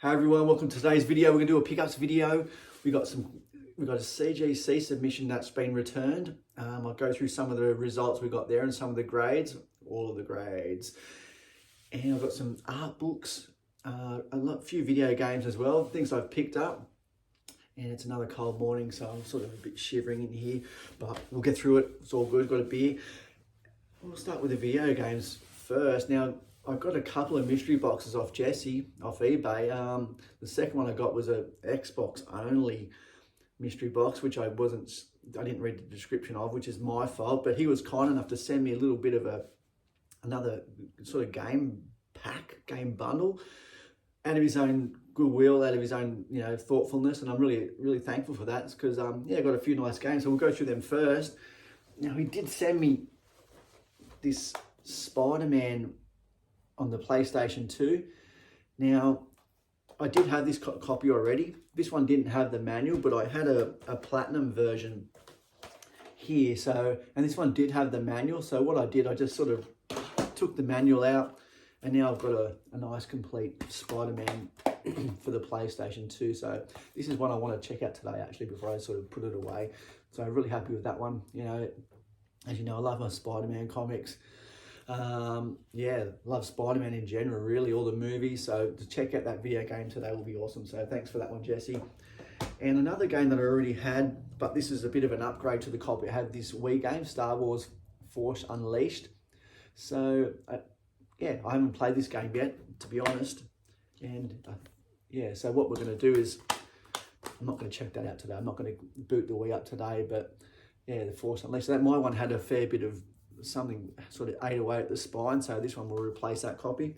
Hi everyone, welcome to today's video. We're gonna do a pickups video. We got a CGC submission that's been returned. I'll go through some of the results we got there and some of the grades, all of the grades. And I've got some art books, a few video games as well, things I've picked up. And it's another cold morning, so I'm sort of a bit shivering in here, but we'll get through it. It's all good, got a beer. We'll start with the video games first. Now, I got a couple of mystery boxes off Jesse, off eBay. The second one I got was a Xbox only mystery box, which I didn't read the description of, which is my fault, but he was kind enough to send me a little bit of another sort of game pack, game bundle, out of his own goodwill, out of his own, thoughtfulness, and I'm really thankful for that, because I got a few nice games, so we'll go through them first. Now, he did send me this Spider-Man on the PlayStation 2. Now, I did have this copy already. This one didn't have the manual, but I had a platinum version here. And this one did have the manual. So what I did, I just sort of took the manual out, and now I've got a nice complete Spider-Man for the PlayStation 2. So this is one I want to check out today, actually, before I sort of put it away. So I'm really happy with that one. As you know, I love my Spider-Man comics. Love Spider-Man in general, really, all the movies. So to check out that video game today will be awesome. So thanks for that one, Jesse. And another game that I already had, but this is a bit of an upgrade to the copy. I have this Wii game, Star Wars Force Unleashed. So I haven't played this game yet, to be honest. And so what we're going to do is, I'm not going to check that out today. I'm not going to boot the Wii up today, but the Force Unleashed. So my one had a fair bit of something sort of ate away at the spine, so this one will replace that copy.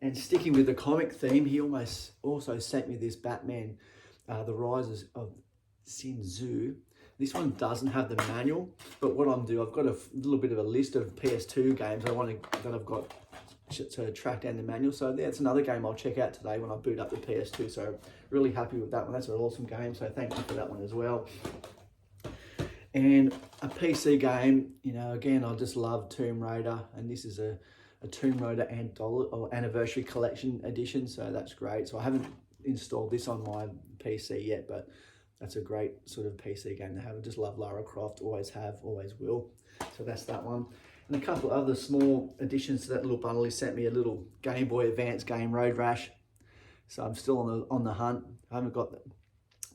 And sticking with the comic theme, he also sent me this Batman, The Rises of Sin Tzu. This one doesn't have the manual, but what I'm doing, I've got a little bit of a list of PS2 games that I've got to track down the manual. So that's another game I'll check out today when I boot up the PS2. So really happy with that one. That's an awesome game. So thank you for that one as well. And a PC game, again, I just love Tomb Raider, and this is a Tomb Raider Anniversary Collection Edition, so that's great. So I haven't installed this on my PC yet, but that's a great sort of PC game to have. I just love Lara Croft, always have, always will. So that's that one. And a couple of other small additions to that little bundle. He sent me a little Game Boy Advance game, Road Rash. So I'm still on the hunt. I haven't got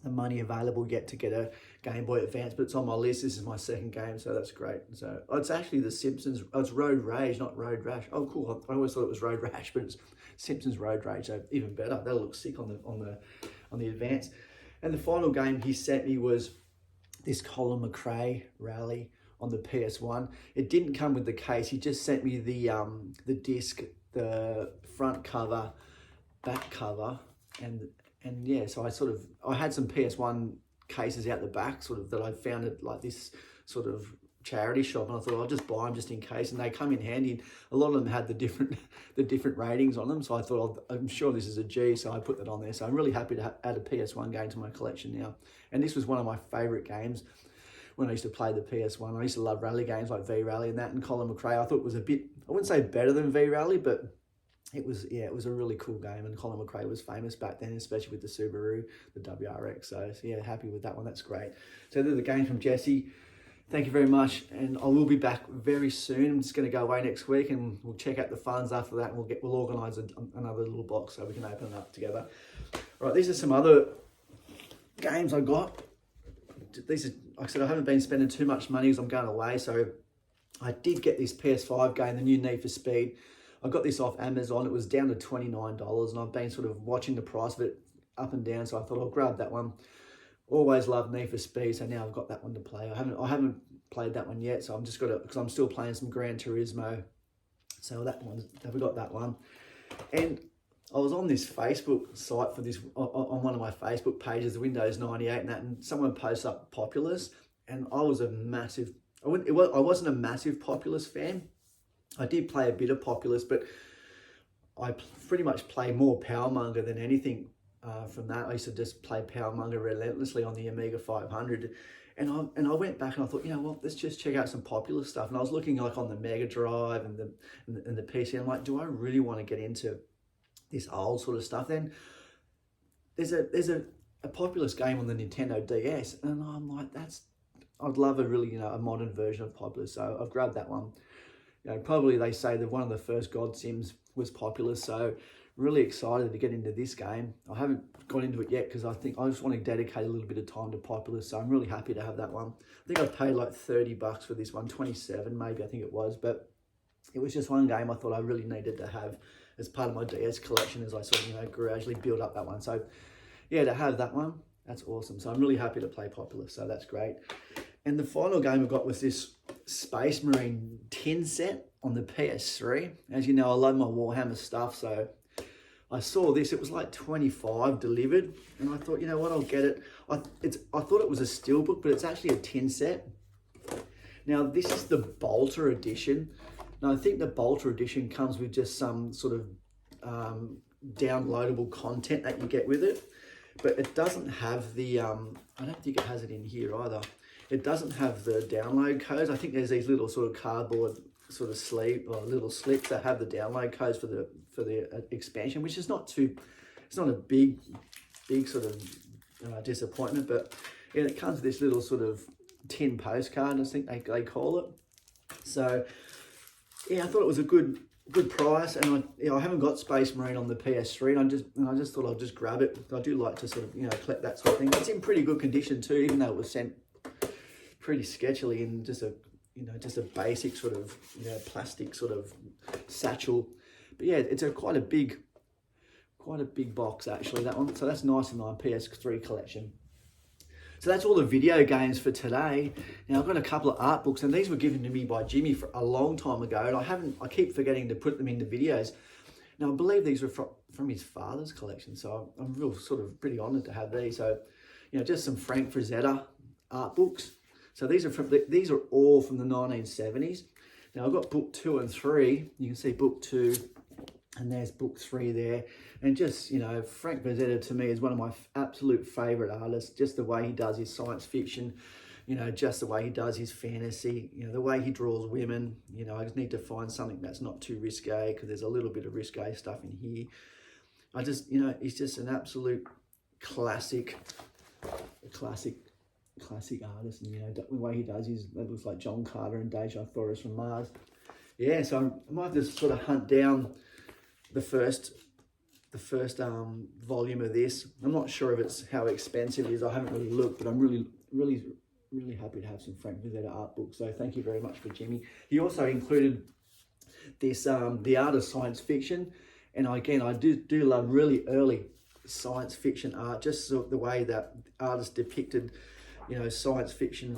the money available yet to get a Game Boy Advance, but it's on my list. This is my second game, so that's great. So it's actually The Simpsons. Oh, it's Road Rage, not Road Rash. Oh, cool. I always thought it was Road Rash, but it's Simpsons Road Rage, so even better. That'll look sick on the Advance. And the final game he sent me was this Colin McRae rally on the PS1. It didn't come with the case. He just sent me the disc, the front cover, back cover, and so I had some PS1 cases out the back, sort of, that I found at like this sort of charity shop, and I thought I'll just buy them just in case, and they come in handy. A lot of them had the different ratings on them, so I thought, I'm sure this is a G, so I put that on there. So I'm really happy to add a PS1 game to my collection now. And this was one of my favorite games when I used to play the PS1. I used to love rally games like V-Rally and that, and Colin McRae I thought was a bit, I wouldn't say better than V-Rally, but it was a really cool game, and Colin McRae was famous back then, especially with the Subaru, the WRX. So happy with that one. That's great. So they're the games from Jesse. Thank you very much, and I will be back very soon. I'm just going to go away next week, and we'll check out the funds after that, and we'll organise another little box so we can open it up together. All right, these are some other games I got. These are, like I said, I haven't been spending too much money as I'm going away, so I did get this PS5 game, the new Need for Speed. I got this off Amazon. It was down to $29, and I've been sort of watching the price of it up and down, so I thought I'll grab that one. Always loved Need for Speed, so now I've got that one to play. I haven't played that one yet, so I'm just because I'm still playing some Gran Turismo. So I've got that one. And I was on this Facebook site for this, on one of my Facebook pages, the Windows 98 and that, and someone posted up Populous, and I was I wasn't a massive Populous fan. I did play a bit of Populous, but I pretty much play more Powermonger than anything from that. I used to just play Powermonger relentlessly on the Amiga 500. And I went back and I thought, let's just check out some Populous stuff. And I was looking like on the Mega Drive and the PC. And I'm like, do I really want to get into this old sort of stuff. Then there's a Populous game on the Nintendo DS, and I'm like, I'd love a really, a modern version of Populous, so I've grabbed that one. Probably they say that one of the first God Sims was Populous, so really excited to get into this game. I haven't got into it yet because I think I just want to dedicate a little bit of time to Populous, so I'm really happy to have that one. I think I paid like $30 for this one, 27 maybe, I think it was, but it was just one game I thought I really needed to have as part of my DS collection as I sort of, gradually build up that one. So yeah, to have that one, that's awesome. So I'm really happy to play Populous, so that's great. And the final game I got was this Space Marine tin set on the PS3. As you know, I love my Warhammer stuff, so I saw this. It was like 25 delivered, and I thought, you know what, I'll get it. I thought it was a steelbook, but it's actually a tin set. Now, this is the Bolter edition. Now, I think the Bolter edition comes with just some sort of downloadable content that you get with it, but it doesn't have the, I don't think it has it in here either. It doesn't have the download codes. I think there's these little sort of cardboard sort of sleeve or little slips that have the download codes for the expansion, which is not too, it's not a big sort of disappointment, but yeah, it comes with this little sort of tin postcard, I think they call it. So yeah, I thought it was a good price, and I haven't got Space Marine on the PS3, and I just thought I'd just grab it. I do like to sort of collect that sort of thing. It's in pretty good condition too, even though it was sent pretty sketchily in just a basic sort of plastic sort of satchel. But yeah, it's quite a big box actually, that one. So that's nice in my PS3 collection. So that's all the video games for today. Now I've got a couple of art books, and these were given to me by Jimmy for a long time ago, and I keep forgetting to put them into videos. Now I believe these were from his father's collection, so I'm real sort of pretty honoured to have these. So just some Frank Frazetta art books. So these are all from the 1970s. Now I've got book 2 and 3. You can see book 2, and there's book 3 there. And just, Frank Frazetta to me is one of my absolute favourite artists. Just the way he does his science fiction, just the way he does his fantasy, the way he draws women. I just need to find something that's not too risque, because there's a little bit of risque stuff in here. He's just an absolute classic artist, and the way he does that looks like John Carter and Deja Thoris from Mars. Yeah, so I might just sort of hunt down the first volume of this. I'm not sure if it's how expensive it is. I haven't really looked, but I'm really happy to have some Frank Frazetta art books. So thank you very much for Jimmy. He also included this The Art of Science Fiction, and again, I do love really early science fiction art, just the way that artists depicted science fiction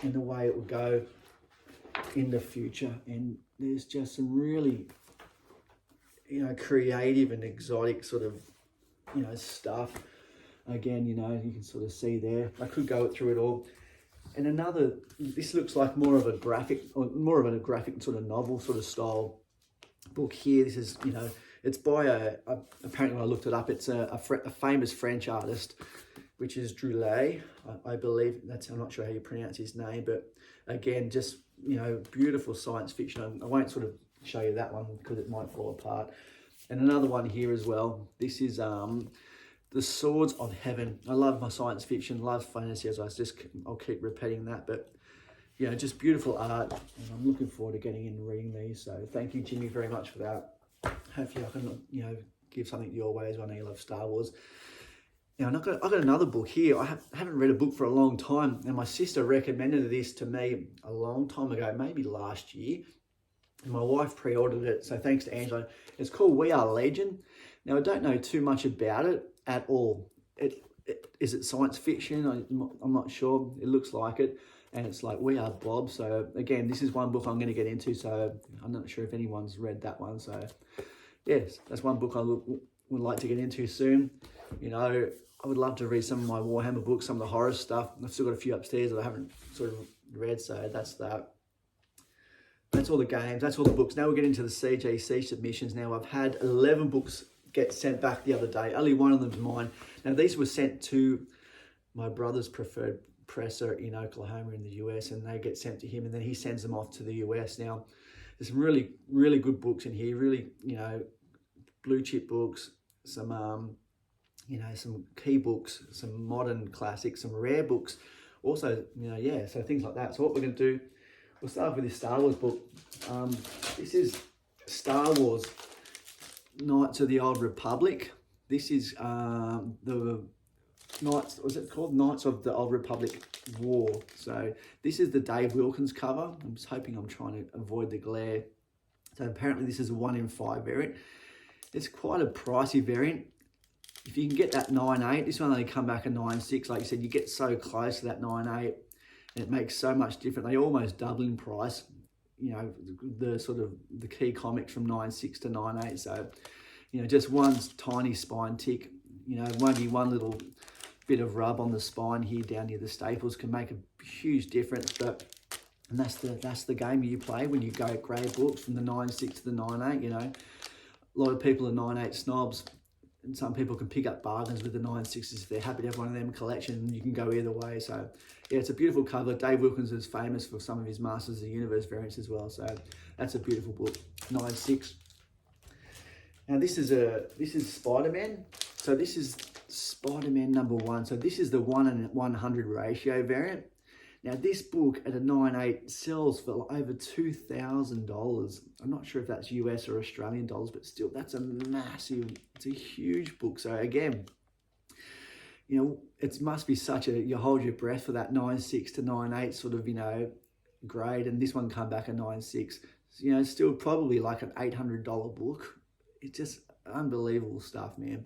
and the way it would go in the future. And there's just some really creative and exotic sort of stuff. Again, you can sort of see there. I could go through it all. And this looks like more of a graphic sort of novel sort of style book here. This is it's by apparently when I looked it up, it's a famous French artist, which is Droulet, I believe. I'm not sure how you pronounce his name, but again, just, beautiful science fiction. I won't sort of show you that one because it might fall apart. And another one here as well. This is The Swords of Heaven. I love my science fiction, love fantasy, I'll keep repeating that, but just beautiful art, and I'm looking forward to getting in and reading these. So thank you, Jimmy, very much for that. Hopefully I can, give something your way as well. I know you love Star Wars. Now, I've got another book here. I haven't read a book for a long time, and my sister recommended this to me a long time ago, maybe last year. And my wife pre-ordered it, so thanks to Angela. It's called We Are Legion. Now, I don't know too much about it at all. Is it science fiction? I'm not sure. It looks like it. And it's like We Are Bob. So again, this is one book I'm going to get into. So I'm not sure if anyone's read that one. So yes, that's one book I would like to get into soon. I would love to read some of my Warhammer books, some of the horror stuff. I've still got a few upstairs that I haven't sort of read. So that's that. That's all the games. That's all the books. Now we're getting to the CGC submissions. Now I've had 11 books get sent back the other day. Only one of them's mine. Now these were sent to my brother's preferred presser in Oklahoma in the US, and they get sent to him, and then he sends them off to the US. Now there's some really good books in here, really blue chip books, some you know, some key books, some modern classics, some rare books, also, you know, yeah, so things like that. So what we're going to do, we'll start off with this Star Wars book. This is Star Wars Knights of the Old Republic. This is the Knights, was it called Knights of the Old Republic War? So this is the Dave Wilkins cover. I'm just hoping I'm trying to avoid the glare. So apparently this is a 1 in 5 variant. It's quite a pricey variant. If you can get that 9.8, this one only come back a 9.6. Like you said, you get so close to that 9.8, and it makes so much difference. They almost double in price. You know, the sort of the key comics from 9.6 to 9.8. So, you know, just one tiny spine tick, you know, maybe one little bit of rub on the spine here down near the staples can make a huge difference. But and that's the game you play when you go grade books from the 9.6 to the 9.8. You know, a lot of people are 9.8 snobs, and some people can pick up bargains with the 9.6s if they're happy to have one of them in collection. You can go either way. So yeah, it's a beautiful cover. Dave Wilkins is famous for some of his Masters of the Universe variants as well. So that's a beautiful book, 9.6. Now this is Spider-Man. So this is Spider-Man #1. So this is the 1 in 100 ratio variant. Now this book at a 9.8 sells for over $2,000. I'm not sure if that's US or Australian dollars, but still that's a massive, it's a huge book. So again, you know, it must be such a, you hold your breath for that 9.6 to 9.8 sort of, you know, grade, and this one come back a 9.6. You know, it's still probably like an $800 book. It's just unbelievable stuff, man.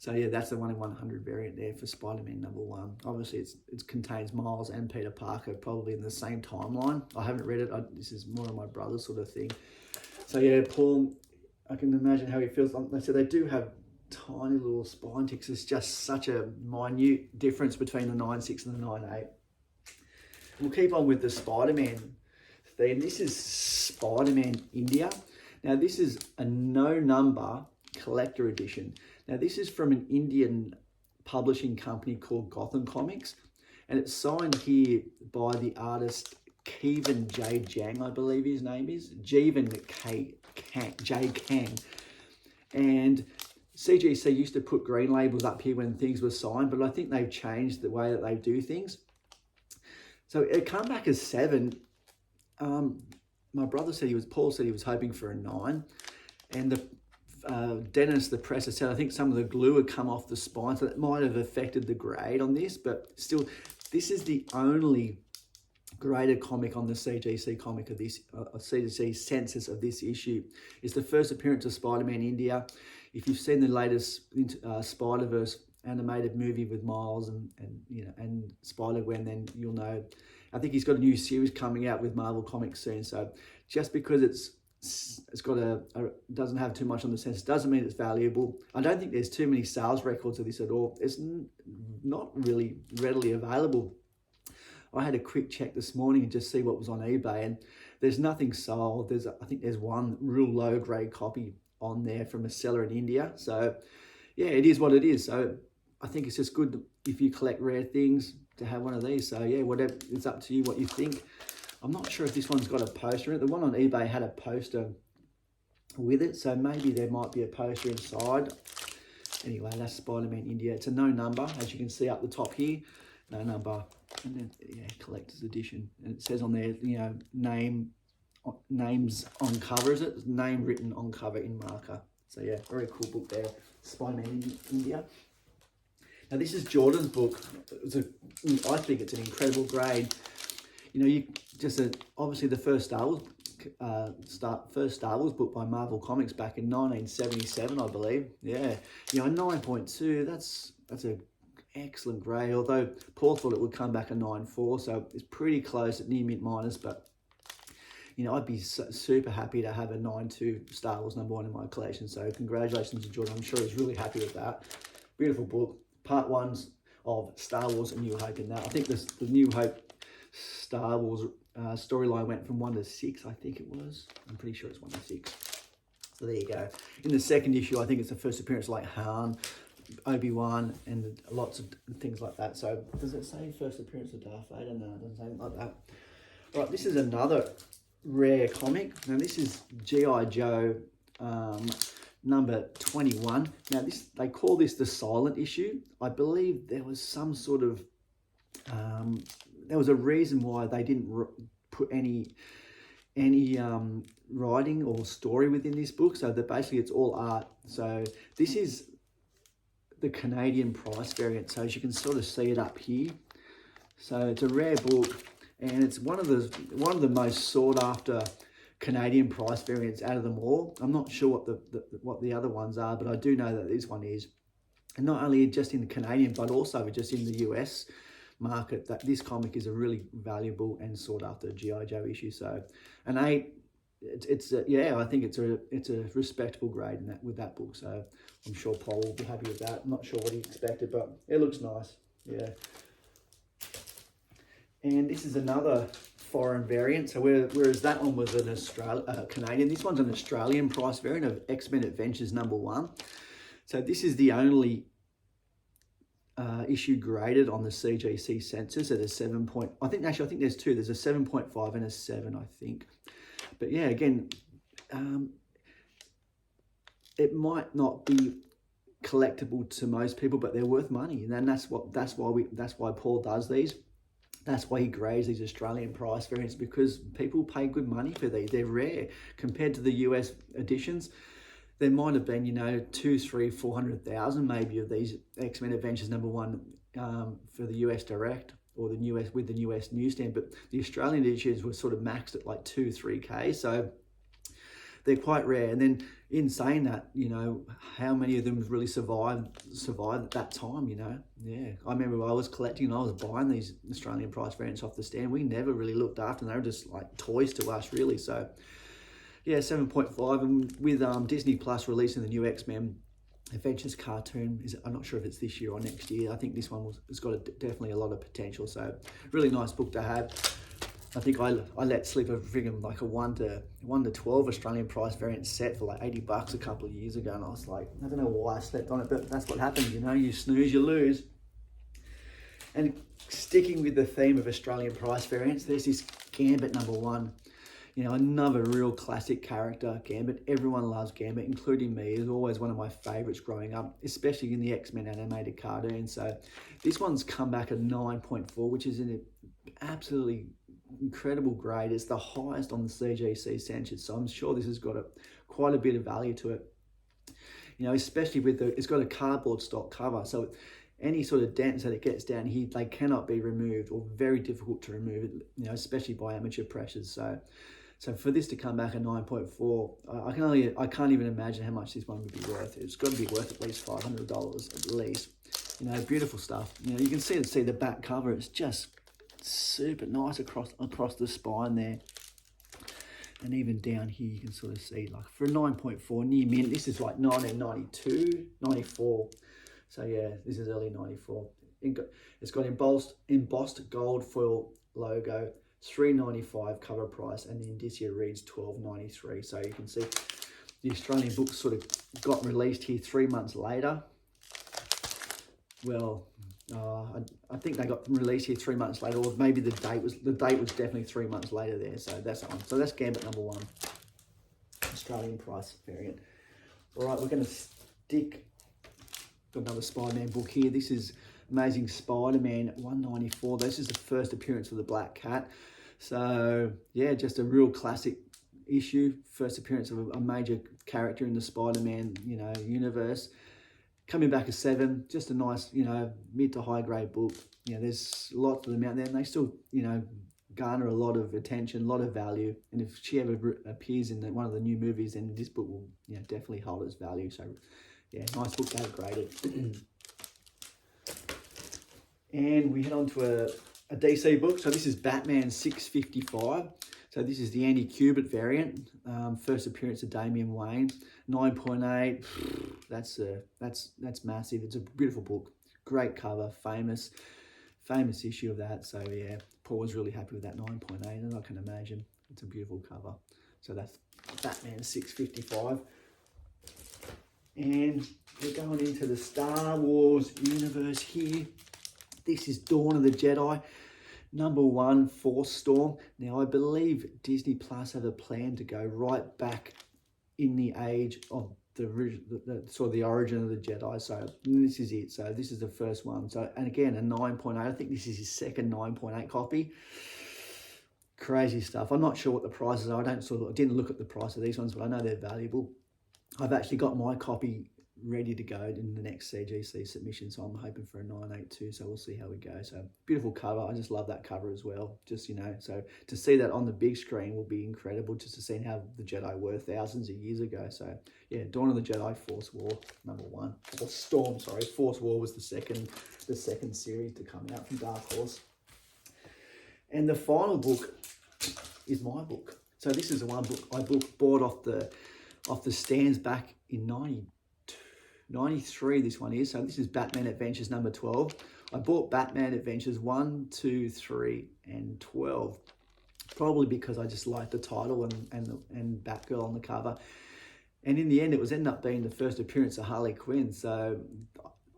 So yeah, that's the 1 in 100 variant there for Spider-Man #1. Obviously, it contains Miles and Peter Parker probably in the same timeline. I haven't read it. This is more of my brother's sort of thing. So yeah, Paul, I can imagine how he feels. Like I said, they do have tiny little spine ticks. It's just such a minute difference between the 9.6 and the 9.8. We'll keep on with the Spider-Man theme. This is Spider-Man India. Now this is a no number collector edition. Now this is from an Indian publishing company called Gotham Comics, and it's signed here by the artist Keevan J. Jang, I believe his name is, Jeevan J. Kang. And CGC used to put green labels up here when things were signed, but I think they've changed the way that they do things. So it come back as 7. My brother said Paul said he was hoping for a 9, and the Dennis, the presser, said I think some of the glue had come off the spine, so that might have affected the grade on this, but still, this is the only graded comic on the CGC comic of this, CGC census of this issue. It's the first appearance of Spider-Man India. If you've seen the latest Spider-Verse animated movie with Miles and Spider-Gwen, then you'll know. I think he's got a new series coming out with Marvel Comics soon. So just because it's got doesn't have too much on the census doesn't mean it's valuable. I don't think there's too many sales records of this at all. It's not really readily available. I had a quick check this morning and just see what was on eBay, and there's nothing sold. I think there's one real low grade copy on there from a seller in India. So yeah, it is what it is. So I think it's just good if you collect rare things to have one of these. So yeah, whatever, it's up to you what you think. I'm not sure if this one's got a poster in it. The one on eBay had a poster with it, so maybe there might be a poster inside. Anyway, that's Spider-Man India. It's a no number, as you can see up the top here. No number, and then yeah, collector's edition. And it says on there, you know, names on cover, is it? Name written on cover in marker. So yeah, very cool book there, Spider-Man India. Now this is Jordan's book. I think it's an incredible grade. You know, obviously the first Star Wars book by Marvel Comics back in 1977, I believe. Yeah, you know, 9.2. That's a excellent grade. Although Paul thought it would come back a 9.4, so it's pretty close at near mint minus. But you know, I'd be super happy to have a 9.2 Star Wars #1 in my collection. So congratulations to Jordan. I'm sure he's really happy with that. Beautiful book. Part 1 of Star Wars: A New Hope in that. I think the New Hope Star Wars storyline went from 1 to 6, I think it was. I'm pretty sure it's 1 to 6. So there you go. In the second issue, I think it's the first appearance like Han, Obi-Wan, and lots of things like that. So does it say first appearance of Darth Vader? No, it doesn't say anything like that. All right, this is another rare comic. Now this is G.I. Joe number 21. Now they call this the silent issue. I believe there was some sort of, there was a reason why they didn't put any writing or story within this book. So that basically it's all art. So this is the Canadian price variant. So as you can sort of see it up here. So it's a rare book, and it's one of the most sought after Canadian price variants out of them all. I'm not sure what the other ones are, but I do know that this one is. And not only just in the Canadian, but also just in the US market, that this comic is a really valuable and sought after G.I. Joe issue. So an 8, yeah, I think it's a respectable grade with that book. So I'm sure Paul will be happy with that. I'm not sure what he expected, but it looks nice. Yeah. And this is another foreign variant. So whereas that one was an Canadian, this one's an Australian price variant of X-Men Adventures #1. So this is the only issue graded on the CGC sensors at a 7 point. I think there's two. There's a 7.5 and a 7, I think. But yeah, again, it might not be collectible to most people, but they're worth money, and then that's why Paul does these. That's why he grades these Australian price variants, because people pay good money for these. They're rare compared to the US editions. There might have been, 2, 3, 400,000 maybe of these X-Men Adventures #1 for the US direct or the US with the US newsstand, but the Australian editions were sort of maxed at like 2, 3K. So they're quite rare. And then in saying that, how many of them really survived at that time, Yeah. I remember when I was collecting and I was buying these Australian price variants off the stand. We never really looked after them. They were just like toys to us, really. So yeah, 7.5. And with Disney Plus releasing the new X-Men Adventures cartoon, I'm not sure if it's this year or next year. I think this one has got definitely a lot of potential. So really nice book to have. I think I let slip a friggin' like a 1 to 12 Australian price variant set for like $80 a couple of years ago, and I was like, I don't know why I slept on it, but that's what happens, you snooze, you lose. And sticking with the theme of Australian price variants, there's this Gambit #1. Another real classic character, Gambit. Everyone loves Gambit, including me. He's always one of my favorites growing up, especially in the X-Men animated cartoon. So this one's come back at 9.4, which is an absolutely incredible grade. It's the highest on the CGC sensors, so I'm sure this has got quite a bit of value to it. Especially with it's got a cardboard stock cover, so any sort of dents that it gets down here, they cannot be removed, or very difficult to remove, especially by amateur pressures. So for this to come back at 9.4, I can't even imagine how much this one would be worth. It's got to be worth at least $500 at least. Beautiful stuff. You can see the back cover. It's just super nice across the spine there, and even down here you can sort of see, like, for a 9.4 near mint, this is like 1992, 94. So yeah, this is early 94. It's got embossed gold foil logo, $3.95 cover price, and the indicia reads $12.93. So you can see the Australian book sort of got released here 3 months later. Well, I think they got released here 3 months later, or maybe the date was definitely 3 months later there. So that's that one. So that's Gambit #1, Australian price variant. All right, we're going to got another Spider-Man book here. This is Amazing Spider-Man 194. This is the first appearance of the Black Cat. So yeah, just a real classic issue. First appearance of a major character in the Spider-Man, universe. Coming back a 7, just a nice, mid to high grade book. There's lots of them out there, and they still, garner a lot of attention, a lot of value. And if she ever appears in one of the new movies, then this book will, definitely hold its value. So yeah, nice book to have graded. And we head on to a DC book. So this is Batman 655. So this is the Andy Kubert variant. First appearance of Damian Wayne. 9.8. That's massive. It's a beautiful book. Great cover. Famous issue of that. So yeah, Paul was really happy with that 9.8, and I can imagine. It's a beautiful cover. So that's Batman 655. And we're going into the Star Wars universe here. This is Dawn of the Jedi, #1, Force Storm. Now, I believe Disney Plus have a plan to go right back in the age of sort of the origin of the Jedi. So this is it. So this is the first one. So, and again, a 9.8. I think this is his second 9.8 copy. Crazy stuff. I'm not sure what the prices are. I didn't look at the price of these ones, but I know they're valuable. I've actually got my copy ready to go in the next CGC submission, so I'm hoping for a 982, so we'll see how we go. So beautiful cover. I just love that cover as well. Just, you know, so to see that on the big screen will be incredible, just to see how the Jedi were thousands of years ago. So yeah, Dawn of the Jedi, Force War, #1. Or Storm, sorry. Force War was the second series to come out from Dark Horse. And the final book is my book. So this is the one book I bought off the stands back in 93, this one is. So this is Batman Adventures #12. I bought Batman Adventures 1, 2, 3, and 12. Probably because I just liked the title and Batgirl on the cover. And in the end, it was ended up being the first appearance of Harley Quinn. So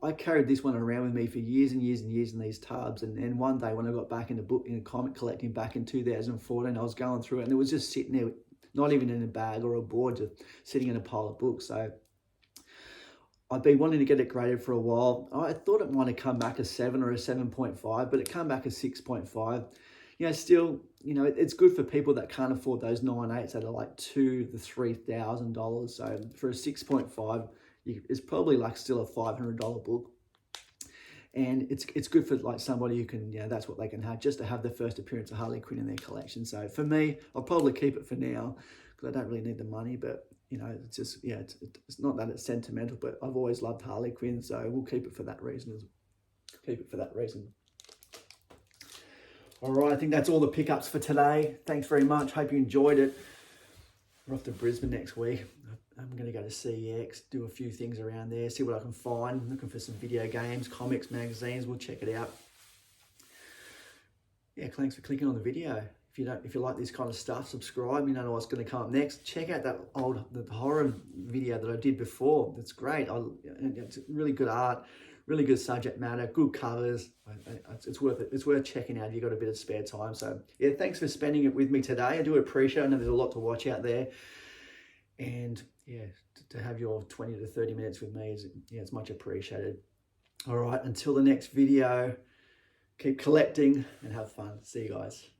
I carried this one around with me for years and years and years in these tubs. And one day when I got back into comic collecting back in 2014, I was going through it and it was just sitting there, not even in a bag or a board, just sitting in a pile of books. So I've been wanting to get it graded for a while. I thought it might have come back a 7 or a 7.5, but it came back a 6.5. You know, still, you know, it's good for people that can't afford those 9.8s that are like $2,000 to $3,000. So for a 6.5, it's probably like still a $500 book. And it's good for like somebody who can, you know, that's what they can have, just to have the first appearance of Harley Quinn in their collection. So for me, I'll probably keep it for now because I don't really need the money, but you know, it's just, yeah, it's not that it's sentimental, but I've always loved Harley Quinn, so we'll keep it for that reason. All right, I think that's all the pickups for today. Thanks very much. Hope you enjoyed it. We're off to Brisbane next week. I'm going to go to CEX, do a few things around there, see what I can find. I'm looking for some video games, comics, magazines. We'll check it out. Yeah, thanks for clicking on the video. If you like this kind of stuff, subscribe. You don't know what's going to come up next. Check out the horror video that I did before. That's great. It's really good art, really good subject matter, good covers. It's worth it. It's worth checking out if you've got a bit of spare time. So yeah, thanks for spending it with me today. I do appreciate it. I know there's a lot to watch out there, and yeah, to have your 20 to 30 minutes with me it's much appreciated. All right, until the next video, keep collecting and have fun. See you guys.